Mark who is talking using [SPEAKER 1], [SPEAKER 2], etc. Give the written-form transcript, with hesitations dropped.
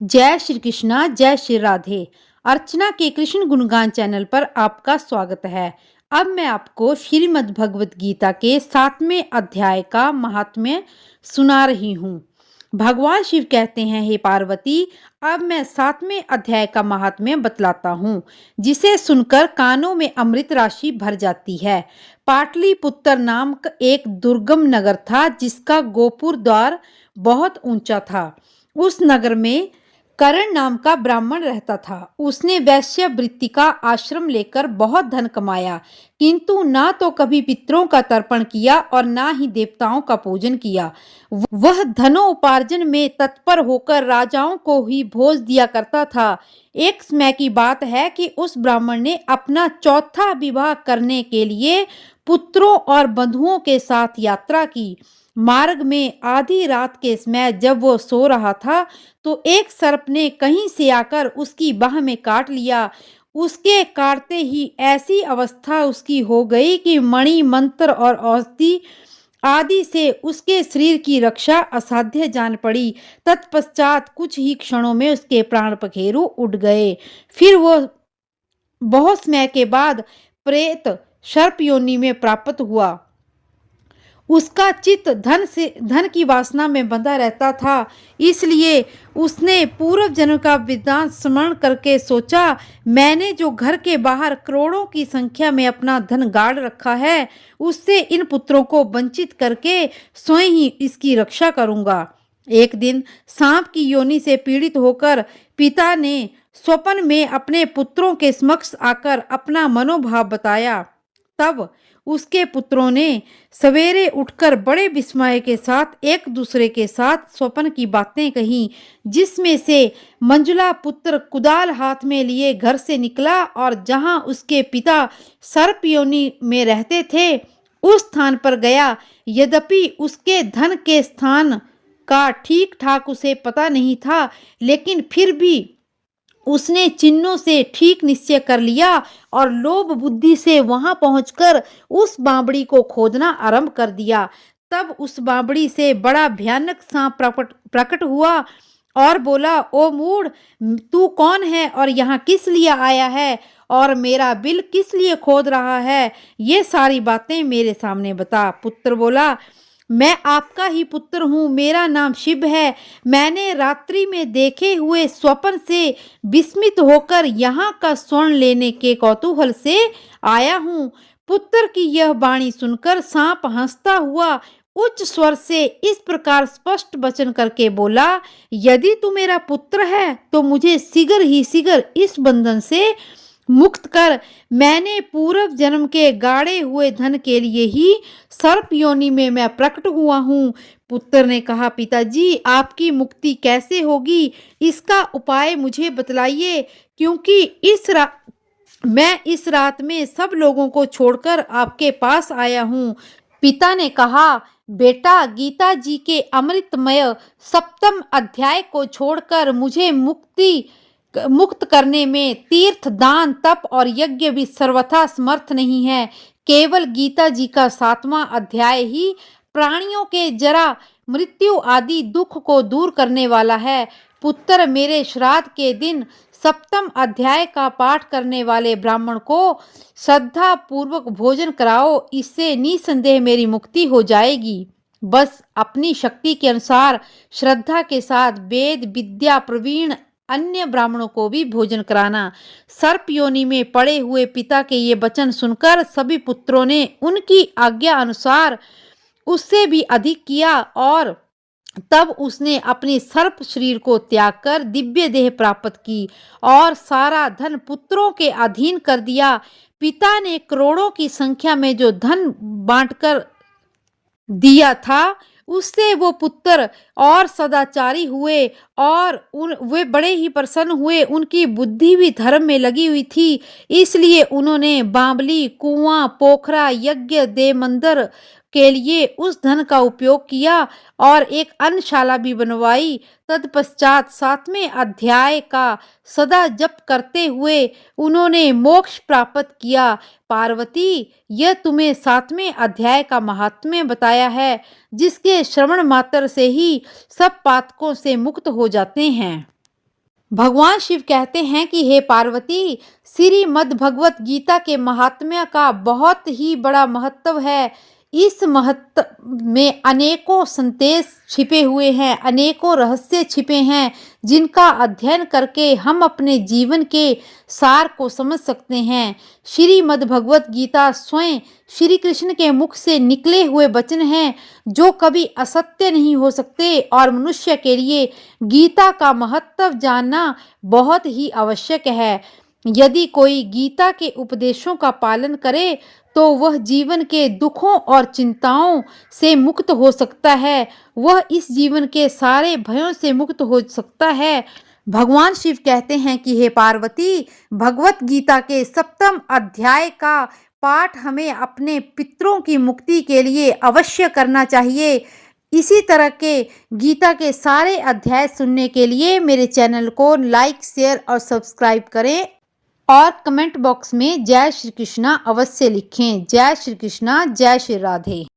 [SPEAKER 1] जय श्री कृष्णा, जय श्री राधे। अर्चना के कृष्ण गुणगान चैनल पर आपका स्वागत है। अब मैं आपको श्रीमद् भगवत गीता के 7वें अध्याय का महात्म्य सुना रही हूँ। भगवान शिव कहते हैं, हे पार्वती, अब मैं 7वें अध्याय का महात्म्य बतलाता हूँ, जिसे सुनकर कानों में अमृत राशि भर जाती है। पाटलिपुत्र नाम का एक दुर्गम नगर था, जिसका गोपुर द्वार बहुत ऊंचा था। उस नगर में करण नाम का ब्राह्मण रहता था। उसने वैश्य वृत्ति का आश्रम लेकर बहुत धन कमाया, किंतु ना तो कभी पितरों का तर्पण किया और ना ही देवताओं का पूजन किया। वह धनोपार्जन में तत्पर होकर राजाओं को ही भोज दिया करता था। एक समय की बात है कि उस ब्राह्मण ने अपना चौथा विवाह करने के लिए पुत्रों और बंधुओं के साथ यात्रा की। मार्ग में आधी रात के समय जब वो सो रहा था, तो एक सर्प ने कहीं से आकर उसकी बाह में काट लिया। उसके काटते ही ऐसी अवस्था उसकी हो गई कि मणि, मंत्र और औषधि आदि से उसके शरीर की रक्षा असाध्य जान पड़ी। तत्पश्चात कुछ ही क्षणों में उसके प्राण पखेरु उड़ गए। फिर वो बहुत समय के बाद प्रेत सर्प योनि में प्राप्त हुआ। उसका चित्त धन की वासना में बंधा रहता था, इसलिए उसने पूर्व जन्म का वृत्तांत स्मरण करके सोचा, मैंने जो घर के बाहर करोड़ों की संख्या में अपना धन गाड़ रखा है, उससे इन पुत्रों को वंचित करके स्वयं ही इसकी रक्षा करूंगा। एक दिन सांप की योनि से पीड़ित होकर पिता ने स्वप्न में अपने पुत्रों के समक्ष आकर अपना मनोभाव बताया। तब उसके पुत्रों ने सवेरे उठकर बड़े विस्मय के साथ एक दूसरे के साथ स्वप्न की बातें कही, जिसमें से मंजुला पुत्र कुदाल हाथ में लिए घर से निकला और जहां उसके पिता सर्प योनि में रहते थे, उस स्थान पर गया। यद्यपि उसके धन के स्थान का ठीक ठाक उसे पता नहीं था, लेकिन फिर भी उसने चिन्हों से ठीक निश्चय कर लिया और लोभ बुद्धि से वहां पहुंचकर उस बावड़ी को खोदना आरंभ कर दिया। तब उस बावड़ी से बड़ा भयानक सांप प्रकट हुआ और बोला, ओ मूढ़, तू कौन है और यहाँ किस लिए आया है और मेरा बिल किस लिए खोद रहा है? ये सारी बातें मेरे सामने बता। पुत्र बोला, मैं आपका ही पुत्र हूँ, मेरा नाम शिव है। मैंने रात्रि में देखे हुए स्वप्न से विस्मित होकर यहाँ का स्वर्ण लेने के कौतूहल से आया हूँ। पुत्र की यह वाणी सुनकर सांप हंसता हुआ उच्च स्वर से इस प्रकार स्पष्ट वचन करके बोला, यदि तू मेरा पुत्र है तो मुझे शीघ्र ही शीघ्र इस बंधन से मुक्त कर। मैंने पूर्व जन्म के गाड़े हुए धन के लिए ही सर्प योनि में मैं प्रकट हुआ हूँ। पुत्र ने कहा, पिताजी, आपकी मुक्ति कैसे होगी, इसका उपाय मुझे बतलाइए, क्योंकि मैं इस रात में सब लोगों को छोड़कर आपके पास आया हूँ। पिता ने कहा, बेटा, गीता जी के अमृतमय 7वें अध्याय को छोड़कर मुझे मुक्त करने में तीर्थ, दान, तप और यज्ञ भी सर्वथा समर्थ नहीं है। केवल गीता जी का 7वां अध्याय ही प्राणियों के जरा, मृत्यु आदि दुख को दूर करने वाला है। पुत्र, मेरे श्राद्ध के दिन 7वें अध्याय का पाठ करने वाले ब्राह्मण को श्रद्धा पूर्वक भोजन कराओ, इससे निसंदेह मेरी मुक्ति हो जाएगी। बस अपनी शक्ति के अनुसार श्रद्धा के साथ वेद विद्या प्रवीण अन्य ब्राह्मणों को भी भोजन कराना। सर्प योनि में पड़े हुए पिता के ये वचन सुनकर सभी पुत्रों ने उनकी आज्ञा अनुसार उससे भी अधिक किया और तब उसने अपने सर्प शरीर को त्याग कर दिव्य देह प्राप्त की और सारा धन पुत्रों के अधीन कर दिया। पिता ने करोड़ों की संख्या में जो धन बांटकर दिया था, उससे वो पुत्र और सदाचारी हुए और वे बड़े ही प्रसन्न हुए। उनकी बुद्धि भी धर्म में लगी हुई थी, इसलिए उन्होंने बावली, कुआं, पोखरा, यज्ञ, देव मंदिर के लिए उस धन का उपयोग किया और एक अन्नशाला भी बनवाई। तत्पश्चात 7वें अध्याय का सदा जप करते हुए उन्होंने मोक्ष प्राप्त किया। पार्वती, यह तुम्हें 7वें अध्याय का महात्म्य बताया है, जिसके श्रवण मात्र से ही सब पातकों से मुक्त हो जाते हैं। भगवान शिव कहते हैं कि हे पार्वती, श्रीमद् भगवत गीता के महात्म्य का बहुत ही बड़ा महत्व है। इस महत्व में अनेकों संदेश छिपे हुए हैं, अनेकों रहस्य छिपे हैं, जिनका अध्ययन करके हम अपने जीवन के सार को समझ सकते हैं। श्रीमद् भगवत गीता स्वयं श्री कृष्ण के मुख से निकले हुए वचन हैं, जो कभी असत्य नहीं हो सकते, और मनुष्य के लिए गीता का महत्व जानना बहुत ही आवश्यक है। यदि कोई गीता के उपदेशों का पालन करे तो वह जीवन के दुखों और चिंताओं से मुक्त हो सकता है, वह इस जीवन के सारे भयों से मुक्त हो सकता है। भगवान शिव कहते हैं कि हे पार्वती, भगवत गीता के 7वें अध्याय का पाठ हमें अपने पितरों की मुक्ति के लिए अवश्य करना चाहिए। इसी तरह के गीता के सारे अध्याय सुनने के लिए मेरे चैनल को लाइक, शेयर और सब्सक्राइब करें, और कमेंट बॉक्स में जय श्री कृष्णा अवश्य लिखें। जय श्री कृष्णा, जय श्री राधे।